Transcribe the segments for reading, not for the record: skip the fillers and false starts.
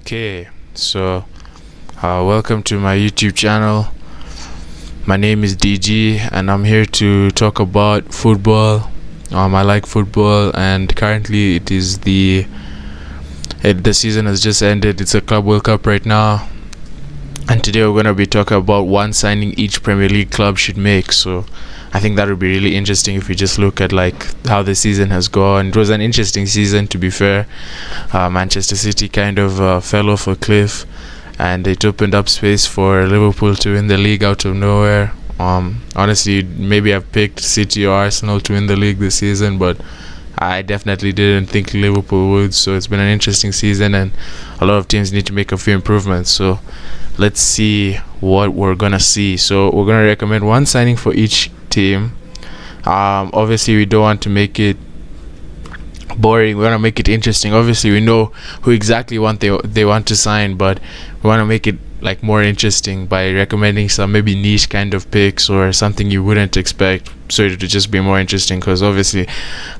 Okay, so welcome to my YouTube channel. My name is DG, and I'm here to talk about football. I like football, and currently the season has just ended. It's a Club World Cup right now, and today we're gonna be talking about one signing each Premier League club should make. So I think that would be really interesting if we just look at how the season has gone. It was an interesting season, to be fair. Manchester City kind of fell off a cliff, and it opened up space for Liverpool to win the league out of nowhere. Honestly, maybe I've picked City or Arsenal to win the league this season, but I definitely didn't think Liverpool would. So it's been an interesting season, and a lot of teams need to make a few improvements. So let's see what we're gonna see. So we're gonna recommend one signing for each team. Obviously, we don't want to make it boring. We want to make it interesting. Obviously, we know who exactly they want to sign, but we want to make it more interesting by recommending some maybe niche kind of picks or something you wouldn't expect, so it would just be more interesting. Because obviously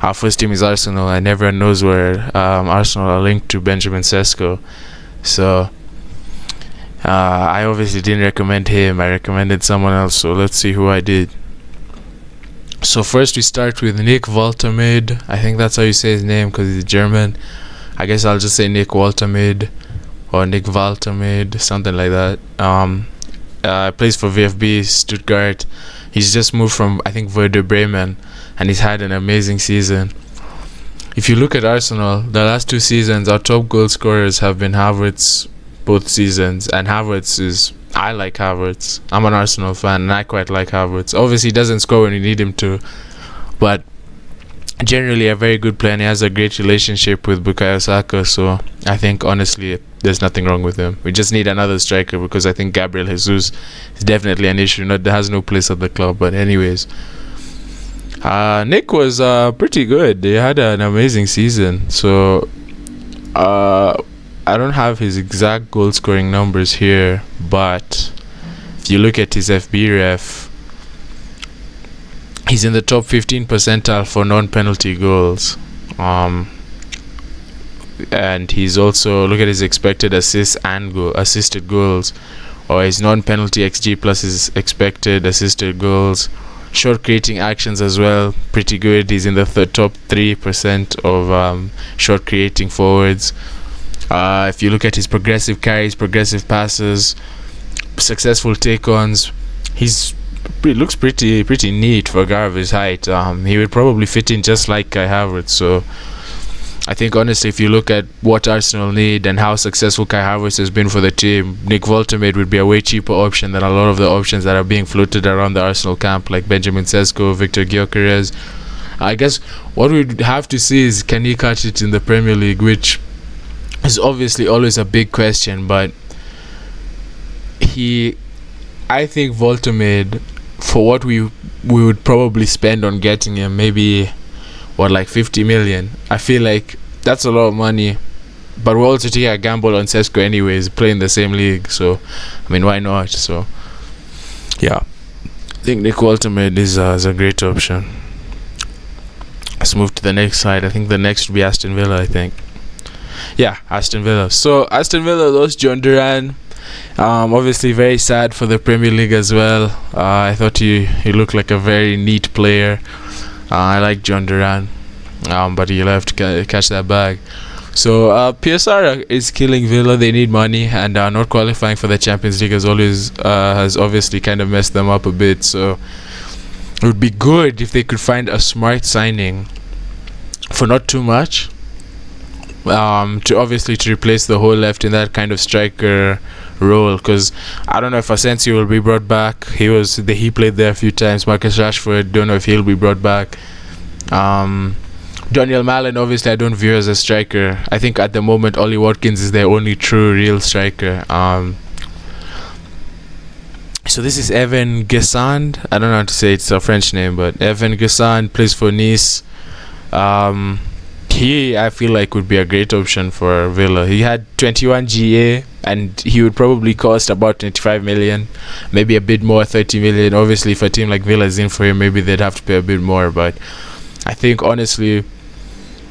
our first team is Arsenal, and everyone knows where Arsenal are linked to Benjamin Sesko. So I obviously didn't recommend him. I recommended someone else. So let's see who I did. So first we start with Nick Woltemade. I think that's how you say his name because he's German. I guess I'll just say Nick Woltemade or Nick Woltemade, something like that. Plays for VfB Stuttgart. He's just moved from, I think, Werder Bremen, and he's had an amazing season. If you look at Arsenal, the last two seasons, our top goal scorers have been Havertz both seasons, and I like Havertz. I'm an Arsenal fan, and I quite like Havertz. Obviously, he doesn't score when you need him to, but generally a very good player, and he has a great relationship with Bukayo Saka. So I think, honestly, there's nothing wrong with him. We just need another striker because I think Gabriel Jesus is definitely an issue. Has no place at the club. But anyways, Nick was pretty good. He had an amazing season. So I don't have his exact goal scoring numbers here, but if you look at his FB ref, he's in the top 15 percentile for non-penalty goals. And he's also, look at his expected assists and assisted goals, or his non-penalty XG plus his expected assisted goals. Short creating actions as well, pretty good. He's in the top 3% of short creating forwards. If you look at his progressive carries, progressive passes, successful take-ons, he looks pretty neat for a guy of his height. He would probably fit in just like Kai Havertz. So I think, honestly, if you look at what Arsenal need and how successful Kai Havertz has been for the team, Nick Woltemade would be a way cheaper option than a lot of the options that are being floated around the Arsenal camp, like Benjamin Sesko, Victor Gyökeres. I guess what we'd have to see is, can he catch it in the Premier League, which is obviously always a big question. But I think Woltemade, for what we would probably spend on getting him, maybe 50 million. I feel like that's a lot of money, but we're also taking a gamble on Sesko anyways, playing the same league. So I mean, why not? So yeah, I think Nick Woltemade is a great option. Let's move to the next slide. I think the next would be Aston Villa. I think. Yeah, Aston Villa. So Aston Villa lost John Duran. Obviously very sad for the Premier League as well. I thought he looked like a very neat player. I like John Duran, but he left to catch that bag. So PSR is killing Villa. They need money, and not qualifying for the Champions League has obviously kind of messed them up a bit. So it would be good if they could find a smart signing for not too much, to replace the hole left in that kind of striker role. Because I don't know if Asensio will be brought back. He played there a few times. Marcus Rashford, don't know if he'll be brought back. Daniel Malen, obviously I don't view as a striker. I think at the moment Ollie Watkins is their only true real striker. So this is Evan Guessand. I don't know how to say it. It's a French name, but Evan Guessand plays for Nice. I feel like would be a great option for Villa. He had 21 GA, and he would probably cost about 25 million, maybe a bit more, 30 million. Obviously, if a team like Villa is in for him, maybe they'd have to pay a bit more. But I think, honestly,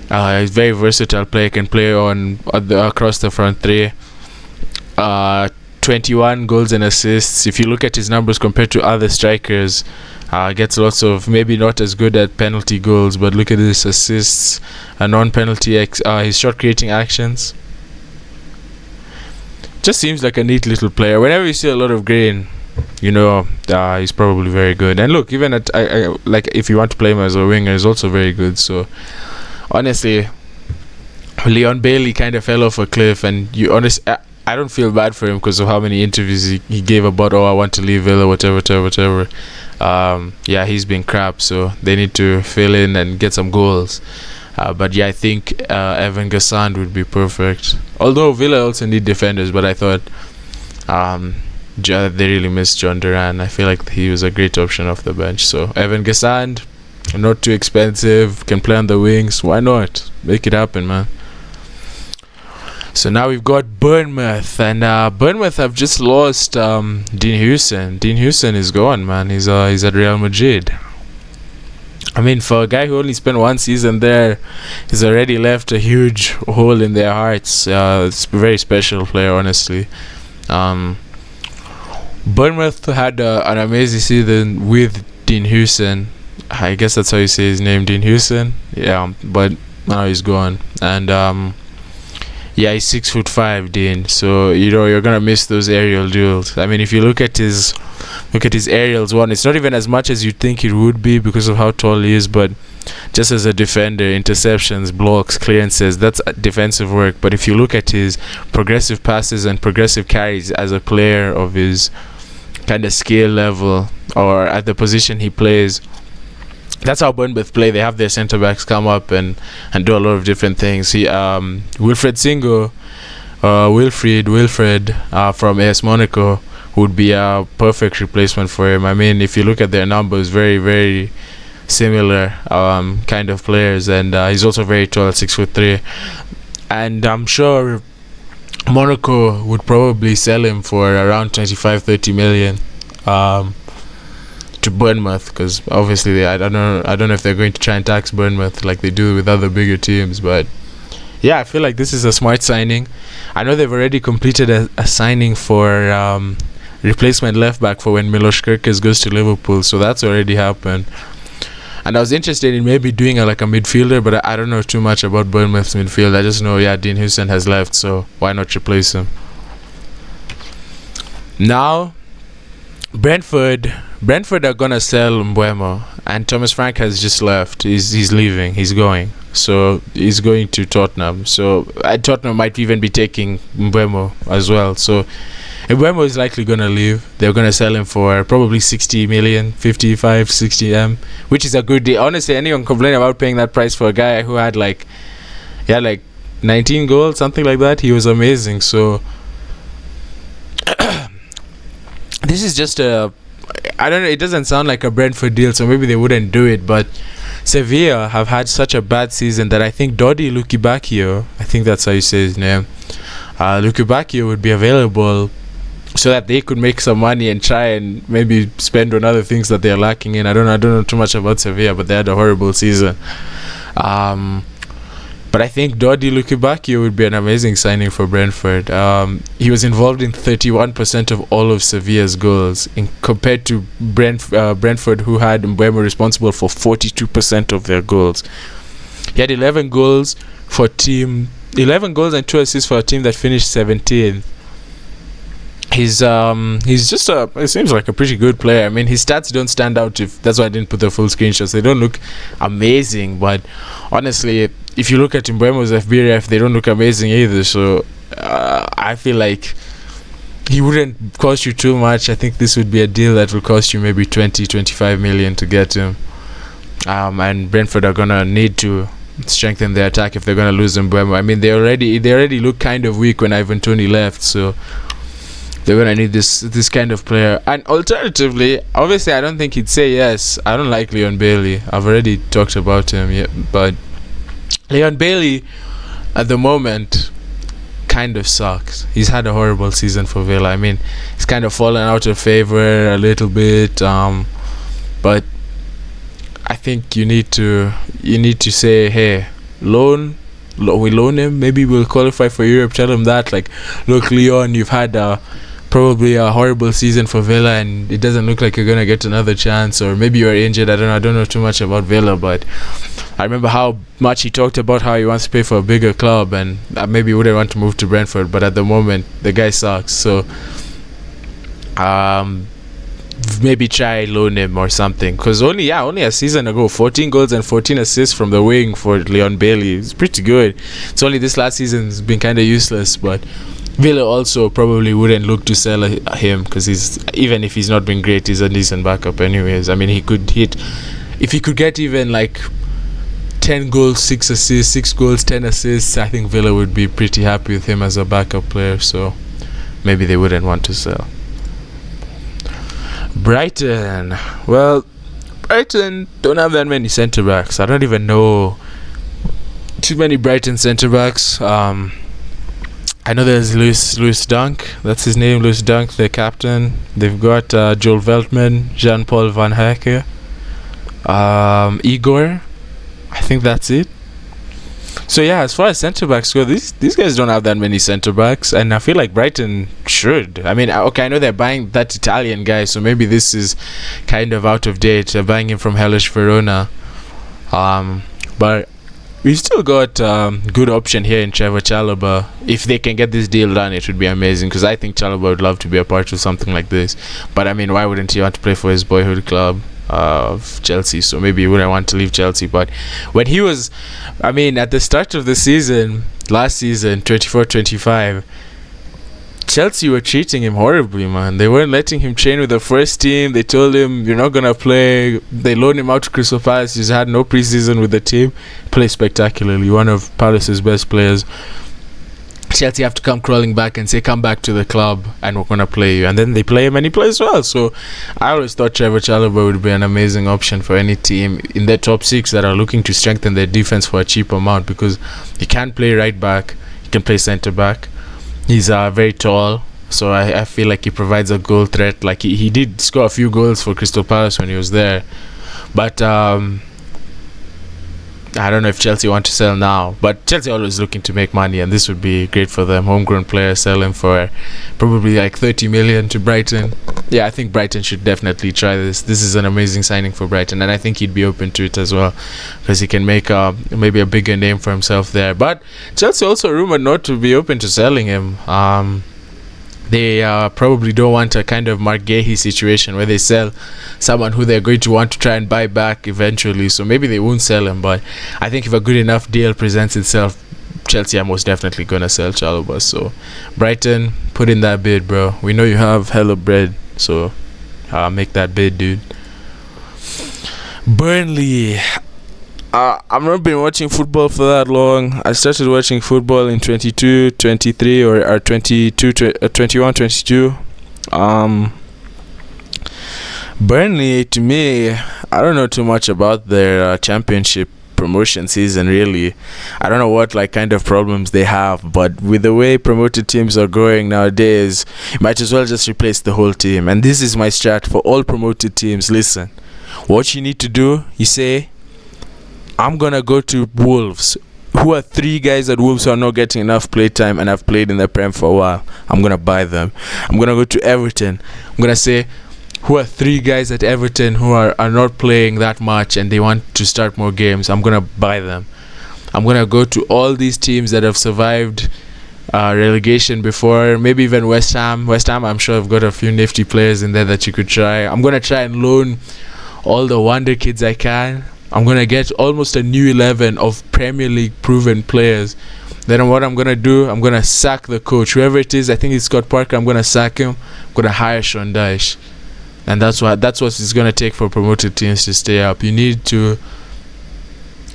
he's a very versatile player. Can play across the front three. uh, 21 goals and assists. If you look at his numbers compared to other strikers, gets lots of, maybe not as good at penalty goals, but look at his assists and non-penalty his shot creating actions. Just seems like a neat little player. Whenever you see a lot of green, he's probably very good. And look, even at like if you want to play him as a winger, he's also very good. So honestly, Leon Bailey kind of fell off a cliff, and I don't feel bad for him because of how many interviews he gave about, I want to leave Villa, whatever. He's been crap, so they need to fill in and get some goals. But yeah, I think Evan Gassand would be perfect. Although Villa also need defenders, but I thought they really missed John Duran. I feel like he was a great option off the bench. So Evan Gassand, not too expensive, can play on the wings. Why not? Make it happen, man. So now we've got Bournemouth, and Bournemouth have just lost Dean Huijsen. Dean Huijsen is gone, man. He's at Real Madrid. I mean, for a guy who only spent one season there, he's already left a huge hole in their hearts. It's a very special player, honestly. Bournemouth had an amazing season with Dean Huijsen. I guess that's how you say his name, Dean Huijsen. Yeah, but now he's gone. And he's 6'5", Dean. So you're gonna miss those aerial duels. I mean, if you look at his aerials, it's not even as much as you'd think it would be because of how tall he is. But just as a defender, interceptions, blocks, clearances, that's defensive work. But if you look at his progressive passes and progressive carries as a player of his kind of skill level or at the position he plays, that's how Bournemouth play. They have their centre backs come up and do a lot of different things. Wilfred Singo, Wilfred from AS Monaco would be a perfect replacement for him. I mean, if you look at their numbers, very, very similar kind of players, and he's also very tall at 6'3", and I'm sure Monaco would probably sell him for around 25-30 million. To Bournemouth, because obviously I don't know if they're going to try and tax Bournemouth like they do with other bigger teams, but yeah, I feel like this is a smart signing. I know they've already completed a signing for replacement left back for when Milos Kerkez goes to Liverpool, so that's already happened. And I was interested in maybe doing a midfielder, but I don't know too much about Bournemouth's midfield. I just know Dean Huijsen has left, so why not replace him? Now Brentford are gonna sell Mbeumo, and Thomas Frank has just left. He's leaving. He's going. So he's going to Tottenham. So Tottenham might even be taking Mbeumo as well. So Mbeumo is likely gonna leave. They're gonna sell him for probably 60 million, 55, 60 M, which is a good deal. Honestly, anyone complain about paying that price for a guy who had 19 goals, something like that? He was amazing. So this is just I don't know, it doesn't sound like a Brentford deal, so maybe they wouldn't do it, but Sevilla have had such a bad season that I think Dodi Lukebakio, I think that's how you say his name, Lukebakio would be available so that they could make some money and try and maybe spend on other things that they're lacking in. I don't know too much about Sevilla, but they had a horrible season. But I think Dodi Lukebakio would be an amazing signing for Brentford. He was involved in 31% of all of Sevilla's goals, compared to Brentford, who had Mbeumo responsible for 42% of their goals. He had 11 goals and 2 assists for a team that finished 17th. He's just it seems like a pretty good player. I mean, his stats don't stand out. That's why I didn't put the full screenshots. They don't look amazing, but honestly, if you look at Mbeumo's FBref, they don't look amazing either. So I feel like he wouldn't cost you too much. I think this would be a deal that will cost you maybe 20-25 million to get him. And Brentford are gonna need to strengthen their attack if they're gonna lose Mbeumo. I mean, they already look kind of weak when Ivan Toney left, so they're gonna need this kind of player. And alternatively, obviously, I don't think he'd say yes. I don't like Leon Bailey. I've already talked about him, but Leon Bailey at the moment kind of sucks. He's had a horrible season for Villa. I mean, he's kind of fallen out of favor a little bit, but I think you need to say, hey, loan we loan him. Maybe we'll qualify for Europe. Tell him that, like, look, Leon, you've had probably a horrible season for Villa, and it doesn't look like you're gonna get another chance. Or maybe you're injured. I don't know too much about Villa, but I remember how much he talked about how he wants to play for a bigger club, and maybe he wouldn't want to move to Brentford. But at the moment, the guy sucks. So maybe try loan him or something, because only a season ago 14 goals and 14 assists from the wing for Leon Bailey. It's pretty good. It's only this last season's been kind of useless, but Villa also probably wouldn't look to sell him, because even if he's not been great, he's a decent backup anyways. I mean, he could hit, if he could get even like 10 goals, 6 assists, 6 goals, 10 assists, I think Villa would be pretty happy with him as a backup player. So maybe they wouldn't want to sell. Brighton. Well, Brighton don't have that many centre backs. I don't even know too many Brighton centre backs. I know there's Lewis Dunk. That's his name, Lewis Dunk, the captain. They've got Joel Veltman, Jean-Paul Van Hecke, Igor. I think that's it. So yeah, as far as centre backs go, these guys don't have that many centre backs, and I feel like Brighton should. I mean, okay, I know they're buying that Italian guy, so maybe this is kind of out of date. They're buying him from Hellas Verona, but we've still got good option here in Trevor Chalobah. If they can get this deal done, it would be amazing, because I think Chalobah would love to be a part of something like this. But I mean, why wouldn't he want to play for his boyhood club of Chelsea? So maybe he wouldn't want to leave Chelsea. But when he was, I mean, at the start of the season, last season, 24-25, Chelsea were treating him horribly, man. They weren't letting him train with the first team. They told him, you're not going to play. They loaned him out to Crystal Palace. He's had no preseason with the team. Plays spectacularly. One of Palace's best players. Chelsea have to come crawling back and say, come back to the club and we're going to play you. And then they play him and he plays well. So I always thought Trevor Chalobah would be an amazing option for any team in their top 6 that are looking to strengthen their defense for a cheap amount, because he can play right back, he can play centre back. He's very tall, so I feel like he provides a goal threat. Like he did score a few goals for Crystal Palace when he was there. But I don't know if Chelsea want to sell now, but Chelsea always looking to make money, and this would be great for them. Homegrown player, sell him for probably like 30 million to Brighton. Yeah, I think Brighton should definitely try this. This is an amazing signing for Brighton, and I think he'd be open to it as well, because he can make maybe a bigger name for himself there. But Chelsea also rumored not to be open to selling him. They probably don't want a kind of Mark Gahey situation where they sell someone who they're going to want to try and buy back eventually. So maybe they won't sell him. But I think if a good enough deal presents itself, Chelsea are most definitely going to sell Chalobah. So Brighton, put in that bid, bro. We know you have hella bread. So make that bid, dude. Burnley. I've not been watching football for that long. I started watching football in 22, 23 or 22, 21, 22. Burnley, to me, I don't know too much about their championship promotion season, really. I don't know what kind of problems they have, but with the way promoted teams are going nowadays, you might as well just replace the whole team. And this is my strat for all promoted teams. Listen, what you need to do, you say, I'm going to go to Wolves. Who are 3 guys at Wolves who are not getting enough play time and have played in the Prem for a while? I'm going to buy them. I'm going to go to Everton. I'm going to say, who are 3 guys at Everton who are not playing that much and they want to start more games? I'm going to buy them. I'm going to go to all these teams that have survived relegation before, maybe even West Ham. West Ham, I'm sure I've got a few nifty players in there that you could try. I'm going to try and loan all the wonder kids I can. I'm going to get almost a new 11 of Premier League proven players. Then what I'm going to do, I'm going to sack the coach. Whoever it is, I think it's Scott Parker, I'm going to sack him. I'm going to hire Sean Dyche. And that's what it's going to take for promoted teams to stay up. You need to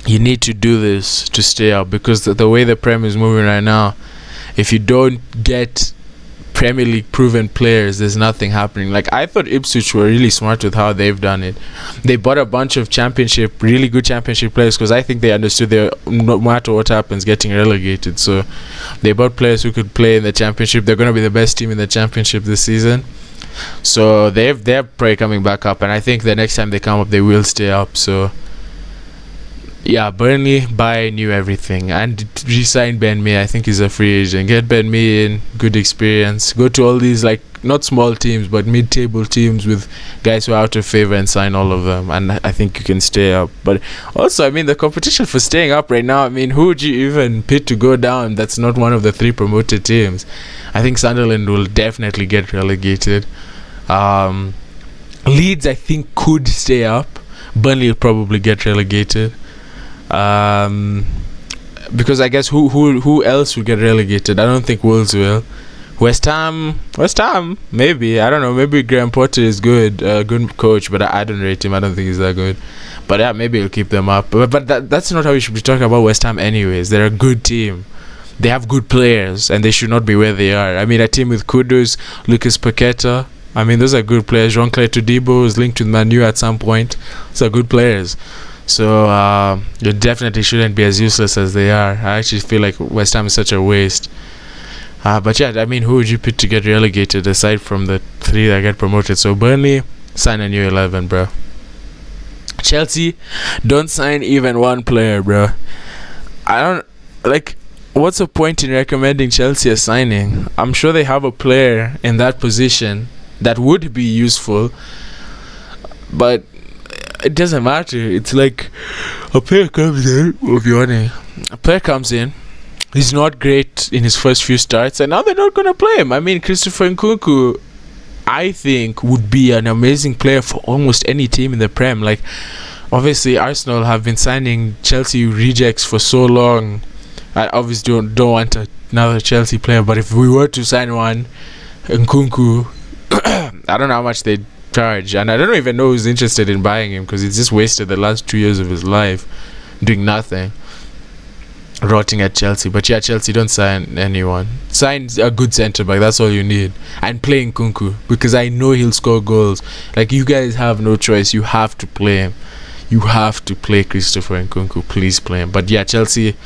do this to stay up, because the way the Prem is moving right now, if you don't get Premier League proven players, there's nothing happening. Like, I thought Ipswich were really smart with how they've done it. They bought a bunch of really good championship players, because I think they understood they're, no matter what happens, getting relegated. So they bought players who could play in the championship. They're going to be the best team in the championship this season. So they're probably coming back up, and I think the next time they come up, they will stay up. So Yeah, Burnley buy new everything and re-sign Ben Mee. I think he's a free agent. Get Ben Mee in, good experience. Go to all these like not small teams but mid-table teams with guys who are out of favor and sign all of them. And I think you can stay up. But also, I mean, the competition for staying up right now. I mean, who would you even pick to go down? That's not one of the three promoted teams. I think Sunderland will definitely get relegated. Leeds, I think, could stay up. Burnley will probably get relegated. Because I guess who else will get relegated? I don't think Wolves will. West Ham, maybe. I don't know. Maybe Graham Potter is good coach, but I don't rate him. I don't think he's that good. But yeah, maybe he'll keep them up. But that's not how we should be talking about West Ham anyways. They're a good team. They have good players, and they should not be where they are. I mean, a team with Kudus, Lucas Paqueta. I mean, those are good players. Jean-Claire Todibo is linked with Man U at some point. Those are good players. So you definitely shouldn't be as useless as they are. I actually feel like West Ham is such a waste. But yeah, I mean, who would you pick to get relegated aside from the three that get promoted? So Burnley, sign a new 11, bro. Chelsea, don't sign even one player, bro. I don't like. What's the point in recommending Chelsea a signing? I'm sure they have a player in that position that would be useful, but it doesn't matter. It's like a player comes in. A player comes in. He's not great in his first few starts, and now they're not gonna play him. I mean, Christopher Nkunku, I think, would be an amazing player for almost any team in the Prem. Like, obviously, Arsenal have been signing Chelsea rejects for so long. I obviously don't want another Chelsea player, but if we were to sign one, Nkunku, I don't know how much they'd charge, and I don't even know who's interested in buying him because he's just wasted the last 2 years of his life doing nothing, rotting at Chelsea. But yeah, Chelsea, don't sign anyone. Sign a good centre back. That's all you need, and play Nkunku because I know he'll score goals. Like, you guys have no choice. You have to play him. You have to play Christopher Nkunku. Please play him. But yeah, Chelsea,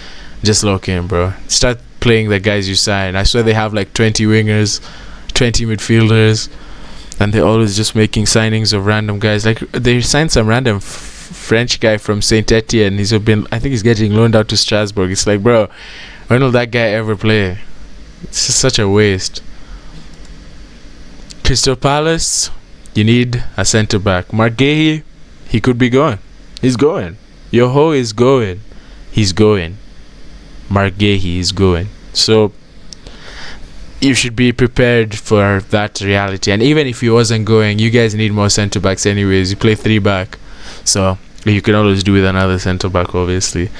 just lock in, bro. Start playing the guys you sign. I swear they have like 20 wingers, 20 midfielders, and they're always just making signings of random guys. Like, they signed some random French guy from Saint Etienne. I think he's getting loaned out to Strasbourg. It's like, bro, when will that guy ever play? It's just such a waste. Crystal Palace, you need a centre back. Mark Gahey, he could be going. He's going. Yoho is going. He's going. Mark Gahey is going. So you should be prepared for that reality. And even if he wasn't going, you guys need more centre backs anyways. You play 3 back, so you can always do with another centre back, obviously.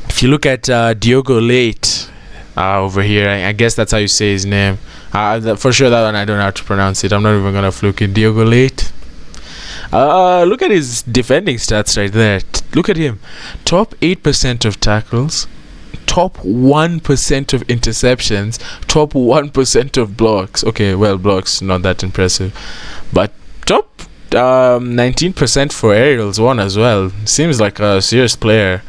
If you look at Diogo Leite over here, I guess that's how you say his name. For sure, that one I don't know how to pronounce it. I'm not even gonna fluke it. Diogo Leite. Look at his defending stats right there. Look at him. Top 8% of tackles, top 1% of interceptions, top 1% of blocks. Okay, well, blocks not that impressive, but top 19% for aerials won as well. Seems like a serious player.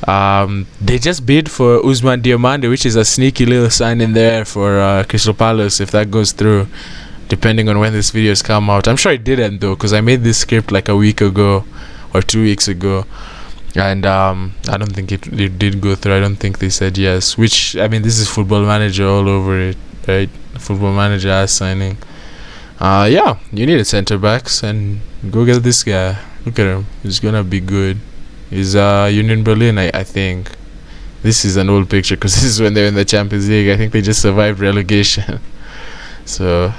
They just bid for Ousmane Diomande, which is a sneaky little sign in there for Crystal Palace if that goes through, depending on when this videos come out. I'm sure it didn't though, because I made this script like a week ago or 2 weeks ago, and I don't think it did go through. I don't think they said yes, which, I mean, this is Football Manager all over it, right? Football Manager ass signing. Yeah, you need a centre backs, and go get this guy. Look at him. He's gonna be good. He's Union Berlin, I think. This is an old picture because this is when they're in the Champions League. I think they just survived relegation. So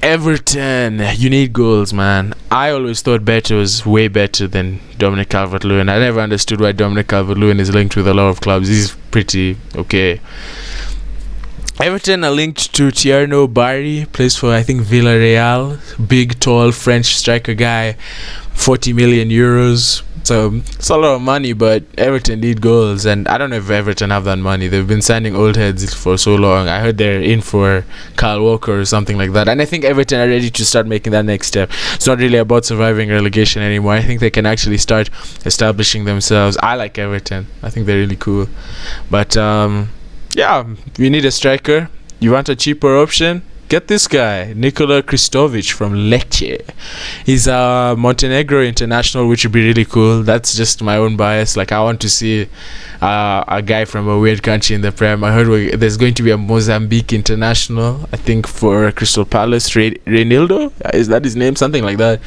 Everton, you need goals, man. I always thought Beto was way better than Dominic Calvert-Lewin. I never understood why Dominic Calvert-Lewin is linked with a lot of clubs. He's pretty okay. Everton are linked to Tierno Barry, plays for, I think, Villarreal. Big, tall French striker guy, 40 million euros. So it's a lot of money, but Everton need goals, and I don't know if Everton have that money. They've been signing old heads for so long. I heard they're in for Kyle Walker or something like that, and I think Everton are ready to start making that next step. It's not really about surviving relegation anymore. I think they can actually start establishing themselves. I like Everton. I think they're really cool. But yeah, we need a striker. You want a cheaper option? Get this guy, Nikola Kristovic from Lecce. He's a Montenegro international, which would be really cool. That's just my own bias. Like, I want to see a guy from a weird country in the Prem. I heard there's going to be a Mozambique international, I think, for Crystal Palace. Reinildo? Is that his name? Something like that.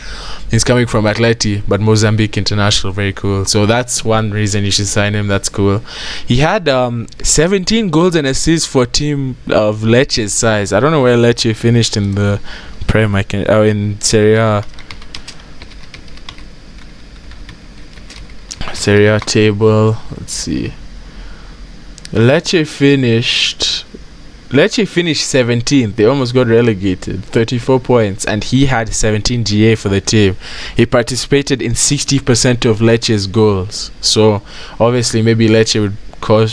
He's coming from Atleti, but Mozambique international, very cool. So that's one reason you should sign him. That's cool. He had 17 goals and assists for a team of Lecce's size. I don't know where Lecce finished in the Prem. In Serie A. Serie A table. Let's see. Lecce finished 17th. They almost got relegated. 34 points, and he had 17 GA for the team. He participated in 60% of Lecce's goals. So obviously, maybe Lecce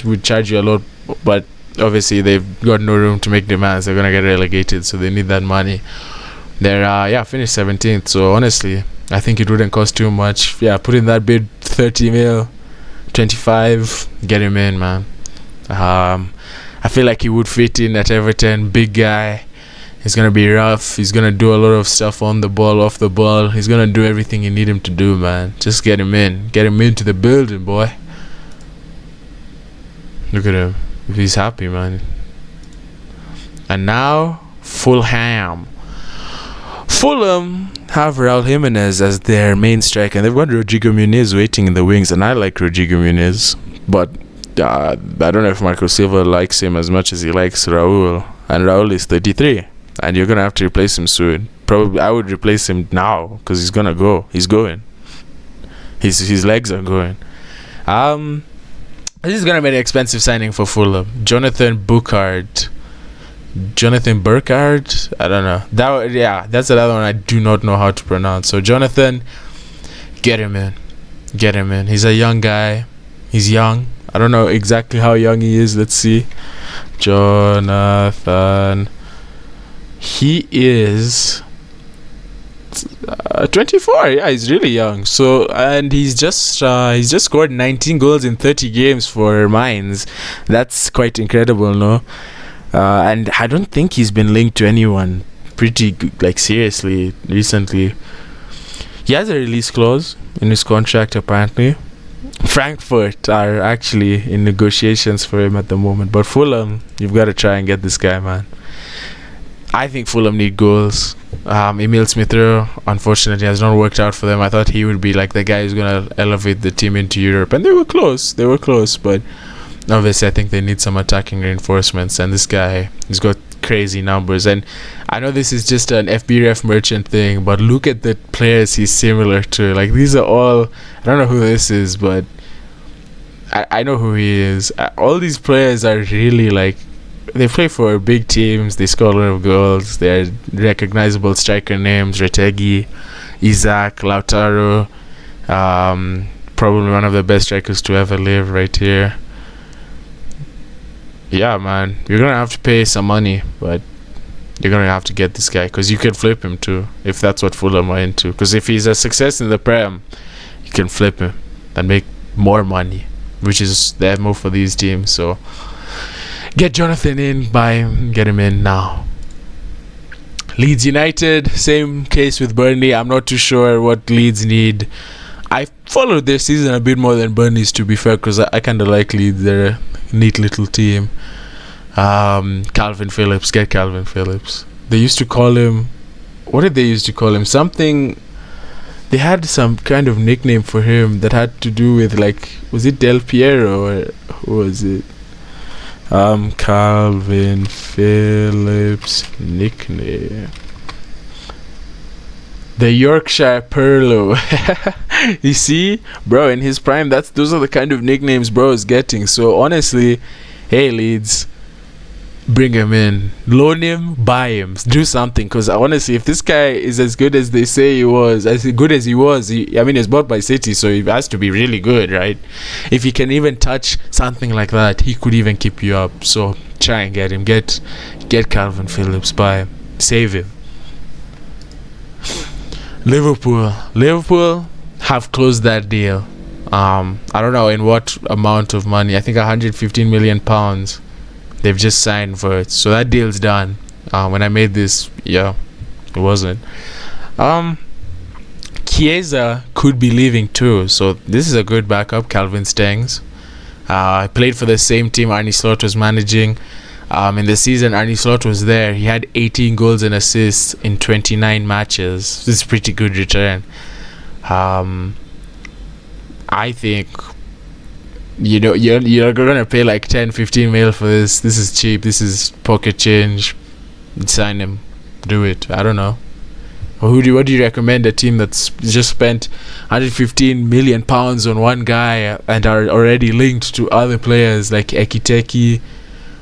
would charge you a lot, but obviously they've got no room to make demands. They're gonna get relegated, so they need that money. They're finished 17th. So honestly, I think it wouldn't cost too much. Yeah, put in that bid, 30 mil, 25, get him in, man. I feel like he would fit in at Everton. Big guy. He's gonna be rough. He's gonna do a lot of stuff on the ball, off the ball. He's gonna do everything you need him to do, man. Just get him in. Get him into the building, boy. Look at him. He's happy, man. And now, Fulham have Raul Jimenez as their main striker, and they've got Rodrigo Muniz waiting in the wings, and I like Rodrigo Muniz, but I don't know if Marco Silva likes him as much as he likes Raul, and Raul is 33, and you're gonna have to replace him soon. Probably I would replace him now, because he's gonna go. He's going. His legs are going. This is gonna be an expensive signing for Fulham. Jonathan Burkhardt. I don't know. That's another one I do not know how to pronounce. So Jonathan, get him in. He's a young guy. He's young. I don't know exactly how young he is. Let's see. Jonathan. He is 24. Yeah, he's really young. So, and he's just scored 19 goals in 30 games for Mainz. That's quite incredible, no? And I don't think he's been linked to anyone pretty good, like seriously recently. He has a release clause in his contract, apparently. Frankfurt are actually in negotiations for him at the moment, but Fulham, you've got to try and get this guy, man. I think Fulham need goals. Emil Smith-Rowe, unfortunately, has not worked out for them. I thought he would be like the guy who's going to elevate the team into Europe, and they were close, but obviously I think they need some attacking reinforcements, and this guy, he's got crazy numbers. And I know this is just an FBref merchant thing, but look at the players he's similar to. Like, these are all, I don't know who this is, but I know who he is. All these players are really like, they play for big teams, they score a lot of goals, they're recognizable striker names. Retegi, Isaac, Lautaro, probably one of the best strikers to ever live right here. Yeah, man, you're gonna have to pay some money, but you're gonna have to get this guy, because you can flip him too, if that's what Fulham are into. Because if he's a success in the Prem, you can flip him and make more money, which is the MO for these teams. So get Jonathan in, buy him, get him in now. Leeds United, same case with Burnley. I'm not too sure what Leeds need. I followed their season a bit more than Burnley's, to be fair, because I kind of like Leeds. They're a neat little team. Calvin Phillips, get Calvin Phillips. They used to call him, what did they used to call him? Something, they had some kind of nickname for him that had to do with, like, was it Del Piero or who was it? Calvin Phillips nickname. The Yorkshire Perlo. You see, bro, in his prime, those are the kind of nicknames bro is getting. So honestly, hey Leeds, bring him in, loan him, buy him, do something. Because honestly, if this guy is as good as they say he was, I mean, he's bought by City, so he has to be really good, right? If he can even touch something like that, he could even keep you up. So try and get him, get Calvin Phillips, buy him, save him. Liverpool have closed that deal. I don't know in what amount of money. I think 115 million pounds they've just signed for it. So that deal's done. When I made this, yeah, it wasn't. Um, Chiesa could be leaving too, so this is a good backup. Calvin Stengs. Played for the same team Arne Slot was managing. In the season Arne Slot was there, he had 18 goals and assists in 29 matches. This is pretty good return. I think you're gonna pay like 10-15 mil for this. This is cheap. This is pocket change. Sign him. Do it. I don't know. What do you recommend? A team that's just spent 115 million pounds on one guy and are already linked to other players like Ekiteke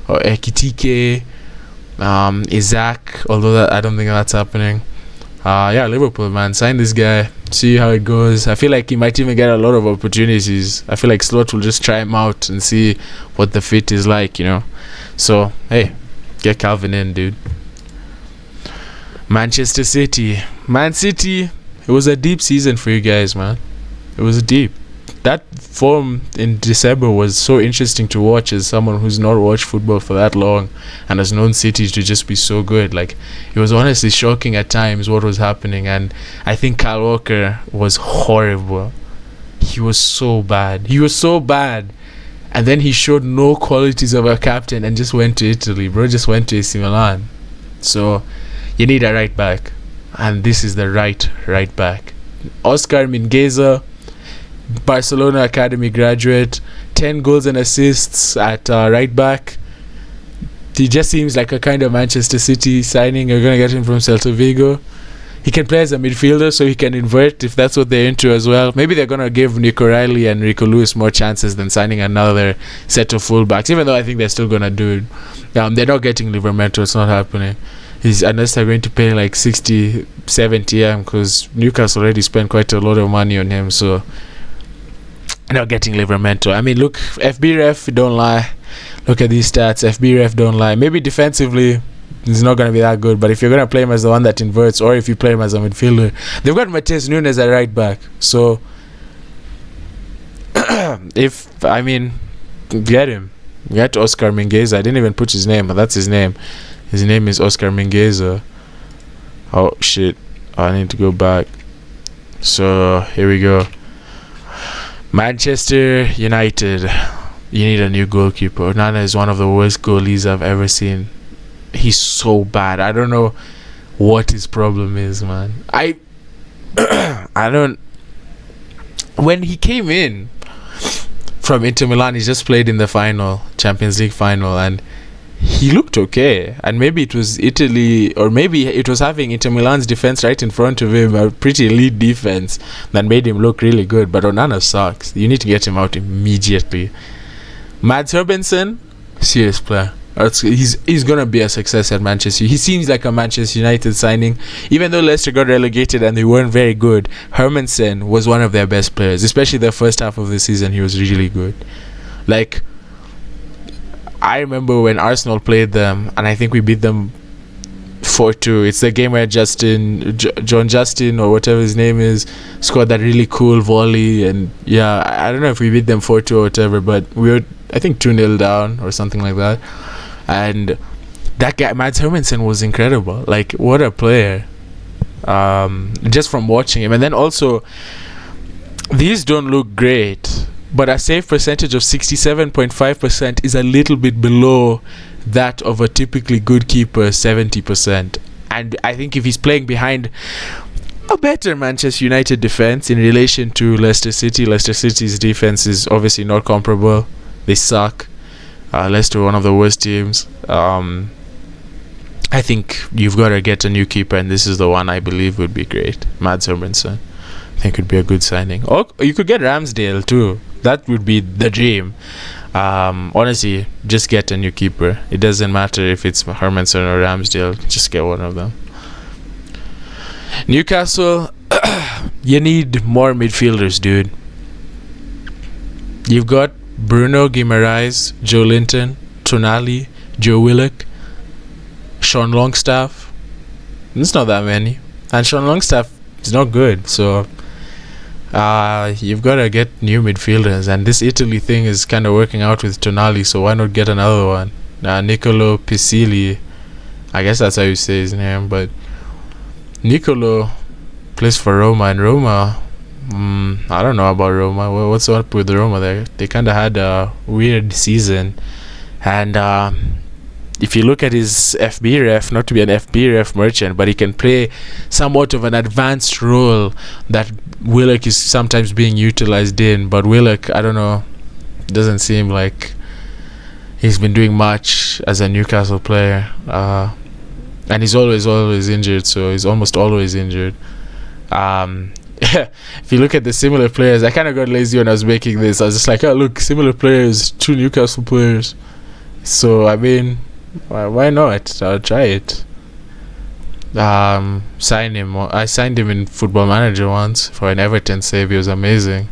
or Ekitike, Isaac. Although I don't think that's happening. Yeah, Liverpool, man, sign this guy. See how it goes. I feel like he might even get a lot of opportunities. I feel like Slot will just try him out and see what the fit is like, So hey, get Calvin in, dude. Manchester City. Man City, it was a deep season for you guys, man. It was deep. That form in December was so interesting to watch as someone who's not watched football for that long and has known City to just be so good. Like, it was honestly shocking at times what was happening, and I think Kyle Walker was horrible. He was so bad. And then he showed no qualities of a captain and just went to Italy, bro. Just went to AC Milan. So you need a right back, and this is the right back. Oscar Mingueza, Barcelona Academy graduate, 10 goals and assists at right back. He just seems like a kind of Manchester City signing. You're going to get him from Celta Vigo. He can play as a midfielder, so he can invert if that's what they're into as well. Maybe they're going to give Nico Riley and Rico Lewis more chances than signing another set of fullbacks, even though I think they're still going to do it. They're not getting Livramento. It's not happening. Unless they're going to pay like 60, 70 M, because Newcastle already spent quite a lot of money on him, so not getting Livramento. I mean, look, FB ref, don't lie. Look at these stats. FB ref, don't lie. Maybe defensively he's not going to be that good, but if you're going to play him as the one that inverts, or if you play him as a midfielder, they've got Mateus Nunes at right back, so get him. Get Oscar Mingueza. I didn't even put his name, but that's his name. His name is Oscar Mingueza. Oh shit, I need to go back. So here we go. Manchester United, you need a new goalkeeper. Onana is one of the worst goalies I've ever seen. He's so bad. I don't know what his problem is, man. I don't. When he came in from Inter Milan, he just played in the final, Champions League final, and he looked okay. And maybe it was Italy, or maybe it was having Inter Milan's defense right in front of him, a pretty elite defense, that made him look really good. But Onana sucks. You need to get him out immediately. Mads Herbensen, serious player. He's gonna be a success at Manchester. He seems like a Manchester United signing. Even though Leicester got relegated and they weren't very good, Hermansen was one of their best players. Especially the first half of the season, he was really good. Like, I remember when Arsenal played them, and I think we beat them 4-2. It's the game where John Justin, or whatever his name is, scored that really cool volley. And yeah, I don't know if we beat them 4-2 or whatever, but we were, I think, 2-0 down or something like that. And that guy, Mads Hermansen, was incredible. Like, what a player. Just from watching him. And then also, these don't look great, but a save percentage of 67.5% is a little bit below that of a typically good keeper, 70%. And I think if he's playing behind a better Manchester United defense in relation to Leicester City's defense is obviously not comparable. They suck. Leicester, one of the worst teams. I think you've got to get a new keeper, and this is the one I believe would be great. Mads Hermansen, I think would be a good signing. Or you could get Ramsdale too. That would be the dream. Honestly, just get a new keeper. It doesn't matter if it's Hermansen or Ramsdale. Just get one of them. Newcastle, you need more midfielders, dude. You've got Bruno Guimaraes, Joe Linton, Tonali, Joe Willock, Sean Longstaff. It's not that many. And Sean Longstaff is not good, so you've got to get new midfielders. And this Italy thing is kind of working out with Tonali, so why not get another one? Nicolo Pisilli, I guess that's how you say his name. But Nicolo plays for Roma, and Roma. I don't know about Roma. What's up with Roma? They kind of had a weird season, and if you look at his FB ref, not to be an FB ref merchant, but he can play somewhat of an advanced role that Willock is sometimes being utilized in. But Willock, I don't know, doesn't seem like he's been doing much as a Newcastle player, and he's always injured. So he's almost always injured. If you look at the similar players, I kind of got lazy when I was making this. I was just like, oh look, similar players, 2 Newcastle players. So I mean, why not? I'll try it. Sign him. I signed him in Football Manager once for an Everton save. He was amazing.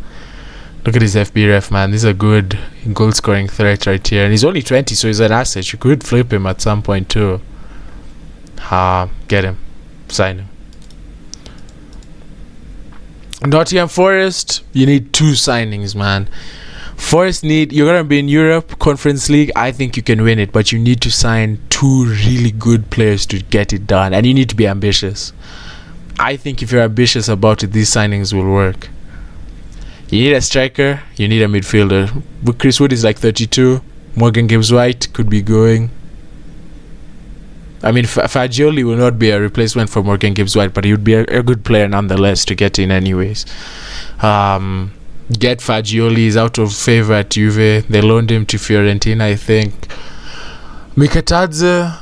Look at his FB ref, man. This is a good goal scoring threat right here, and he's only 20, so he's an asset. You could flip him at some point too. Get him, sign him. Nottingham Forest, you need 2 signings, man. Forest you're gonna be in Europe Conference League. I think you can win it, but you need to sign 2 really good players to get it done, and you need to be ambitious. I think if you're ambitious about it, these signings will work. You need a striker, you need a midfielder. But Chris Wood is like 32. Morgan Gibbs-White could be going. I mean, Fagioli will not be a replacement for Morgan Gibbs-White, but he would be a good player nonetheless to get in anyways. Get Fagioli. Is out of favor at Juve. They loaned him to Fiorentina, I think. Mikatadze,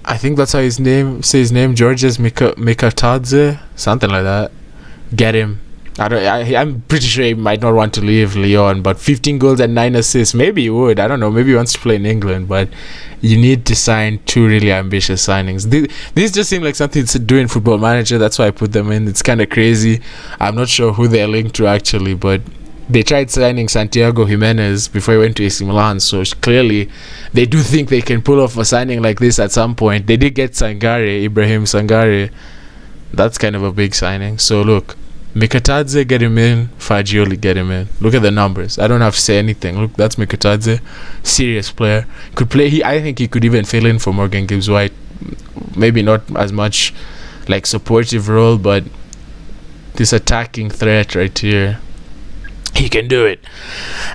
I think that's how his name Georges Mikatadze, something like that. Get him. I'm pretty sure he might not want to leave Lyon, but 15 goals and 9 assists, maybe he would. I don't know, maybe he wants to play in England, but you need to sign 2 really ambitious signings. These just seem like something to do in Football Manager. That's why I put them in. It's kind of crazy. I'm not sure who they're linked to actually, but they tried signing Santiago Jimenez before he went to AC Milan, so clearly they do think they can pull off a signing like this at some point. They did get Ibrahim Sangare. That's kind of a big signing. So look, Mikatadze, get him in. Fagioli, get him in. Look at the numbers. I don't have to say anything. Look, that's Mikatadze. Serious player. Could play. I think he could even fill in for Morgan Gibbs-White. Maybe not as much like supportive role, but this attacking threat right here, he can do it.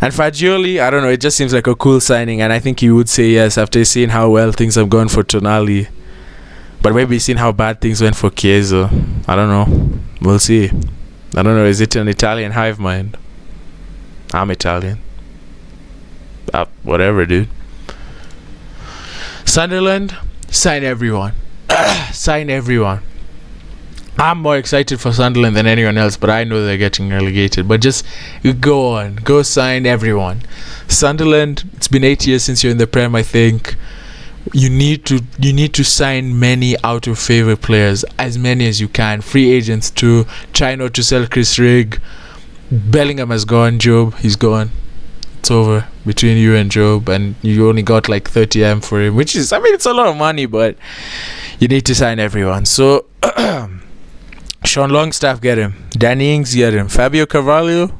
And Fagioli, I don't know, it just seems like a cool signing, and I think he would say yes after seeing how well things have gone for Tonali. But maybe seeing how bad things went for Chiesa. I don't know. We'll see. I don't know, is it an Italian hive mind? I'm Italian. Whatever, dude. Sunderland, sign everyone. Sign everyone. I'm more excited for Sunderland than anyone else, but I know they're getting relegated. But just go on. Go sign everyone. Sunderland, it's been 8 years since you're in the Prem, I think. You need to sign many out of favor players, as many as you can. Free agents too. Try not to sell Chris Rigg. Bellingham has gone. Job, he's gone. It's over between you and Job, and you only got like 30M for him, which is, I mean, it's a lot of money, but you need to sign everyone. So Sean Longstaff, get him. Danny Ings, get him. Fabio Carvalho,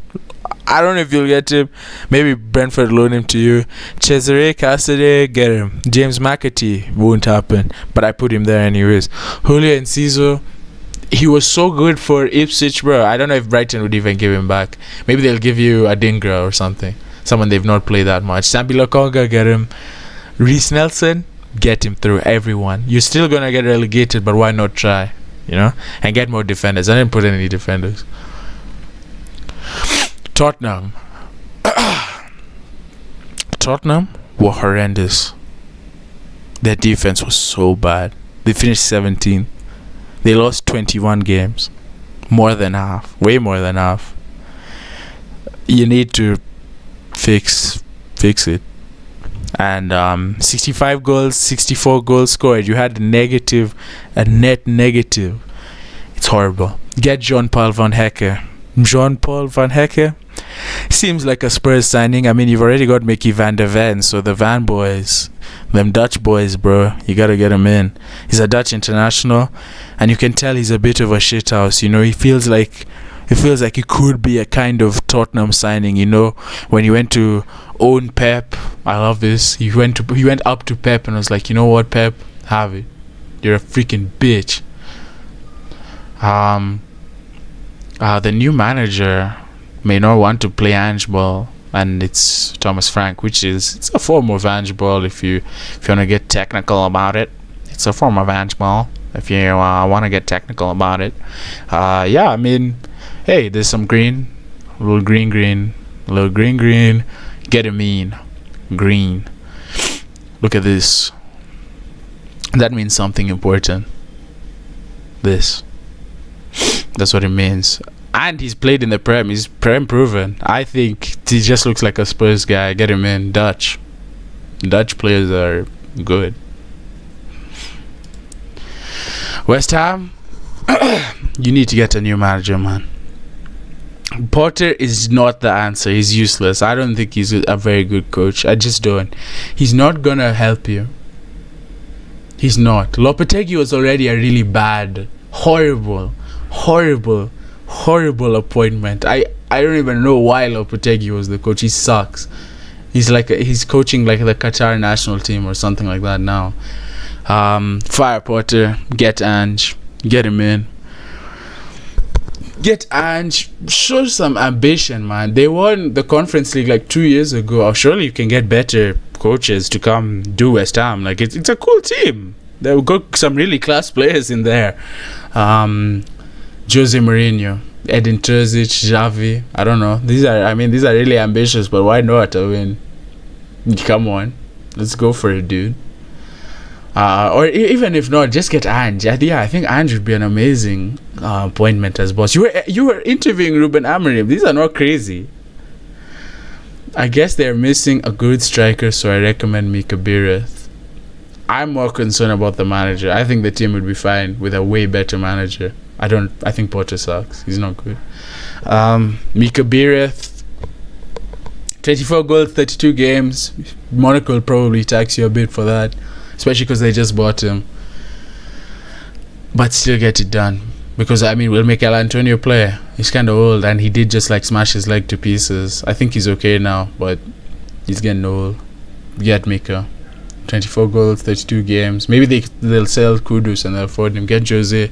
I don't know if you'll get him. Maybe Brentford loan him to you. Cesare Cassidy, get him. James McAtee, won't happen, but I put him there anyways. Julio Enciso, he was so good for Ipswich, bro. I don't know if Brighton would even give him back. Maybe they'll give you Adingra or something. Someone they've not played that much. Sambi Lokonga, get him. Reece Nelson, get him through. Everyone. You're still gonna get relegated, but why not try? You know? And get more defenders. I didn't put any defenders. Tottenham were horrendous. Their defense was so bad. They finished 17th. They lost 21 games. More than half. Way more than half. You need to fix it. And 65 goals, 64 goals scored. You had a net negative. It's horrible. Get Jean-Paul Van Hecke. Seems like a Spurs signing. I mean, you've already got Mickey van der Ven, so the Van boys, them Dutch boys, bro, you gotta get him in. He's a Dutch international, and you can tell he's a bit of a shithouse. You know, he feels like he could be a kind of Tottenham signing. You know, when he went to own Pep, I love this. He went up to Pep and was like, you know what, Pep, have it. You're a freaking bitch. The new manager may not want to play handball, and it's Thomas Frank, which it's a form of handball if you want to get technical about it. It's a form of handball if you want to get technical about it. Yeah, I mean, hey, there's some green, a little green, a little green. Get a mean green. Look at this. That means something important. This. That's what it means. And he's played in the Prem. He's Prem proven. I think he just looks like a Spurs guy. Get him in. Dutch players are good. West Ham, you need to get a new manager, man. Potter is not the answer. He's useless. I don't think he's a very good coach. I just don't. He's not gonna help you. He's not. Lopetegui was already a really bad, horrible appointment. I don't even know why Lopetegui was the coach. He sucks. He's coaching like the Qatar national team or something like that now. Fire Potter. Get Ange. Get him in. Get Ange. Show some ambition, man. They won the Conference League like 2 years ago. Surely you can get better coaches to come do West Ham. Like it's a cool team. They've got some really class players in there. Jose Mourinho, Edin Terzic, Xavi. I don't know. These are really ambitious, but why not? I mean, come on, let's go for it, dude. Or even if not, just get Ange. Yeah, I think Ange would be an amazing appointment as boss. You were interviewing Ruben Amorim. These are not crazy. I guess they're missing a good striker, so I recommend Mika Bireth. I'm more concerned about the manager. I think the team would be fine with a way better manager. I think Potter sucks. He's not good. Mika Bireth, 24 goals, 32 games. Monaco will probably tax you a bit for that, especially because they just bought him. But still get it done. Because, I mean, we'll make El Antonio play. He's kind of old, and he did just, like, smash his leg to pieces. I think he's okay now, but he's getting old. Get Mika. 24 goals, 32 games. Maybe they'll sell Kudus and they'll afford him. Get Jose.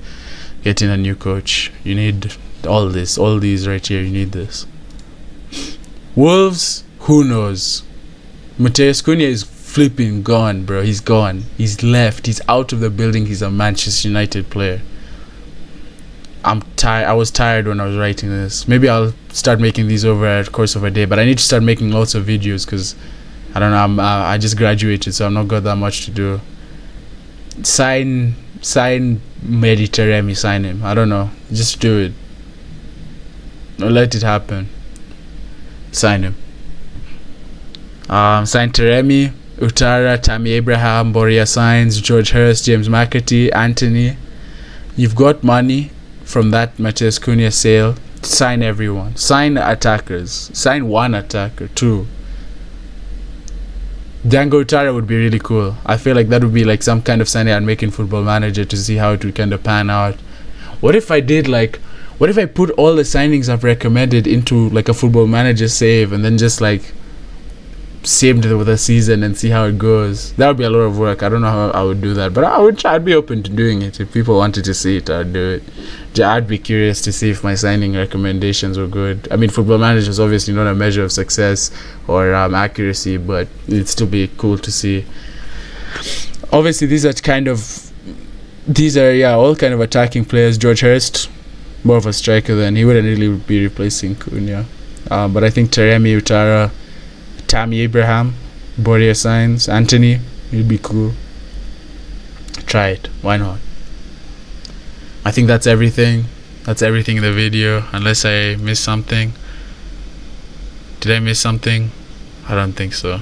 Get in a new coach. You need all this. All these right here. You need this. Wolves, who knows? Mateus Cunha is flipping gone, bro. He's gone. He's left. He's out of the building. He's a Manchester United player. I'm tired. I was tired when I was writing this. Maybe I'll start making these over the course of a day, but I need to start making lots of videos because I don't know. I just graduated, so I've not got that much to do. Sign Mehdi Taremi. Sign him. I don't know. Just do it. Or let it happen. Sign him. Sign Taremi, Utara, Tammy Abraham, Boria Signs, George Hurst, James McAtee, Anthony. You've got money from that Mateus Cunha sale. Sign everyone. Sign attackers. Sign one attacker, two. Django Utara would be really cool. I feel like that would be like some kind of signing I'd make in Football Manager to see how it would kind of pan out. What if I put all the signings I've recommended into like a Football Manager save and then just like saved it with a season and see how it goes? That would be a lot of work. I don't know how I would do that, but I would try. I'd be open to doing it. If people wanted to see it, I'd do it. I'd be curious to see if my signing recommendations were good. I mean, Football Manager is obviously not a measure of success or accuracy, but it'd still be cool to see. Obviously, these are all kind of attacking players. George Hurst, more of a striker than he wouldn't really be replacing Cunha. But I think Taremi, Utara, Tammy Abraham, Boria Signs, Anthony, it'd be cool. Try it. Why not? I think that's everything. That's everything in the video, unless I missed something. Did I miss something? I don't think so.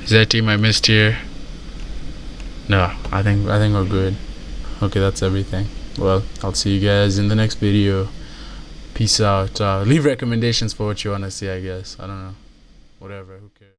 Is there a team I missed here? No, I think we're good. Okay, that's everything. Well, I'll see you guys in the next video. Peace out. Leave recommendations for what you want to see, I guess. I don't know. Whatever. Who cares?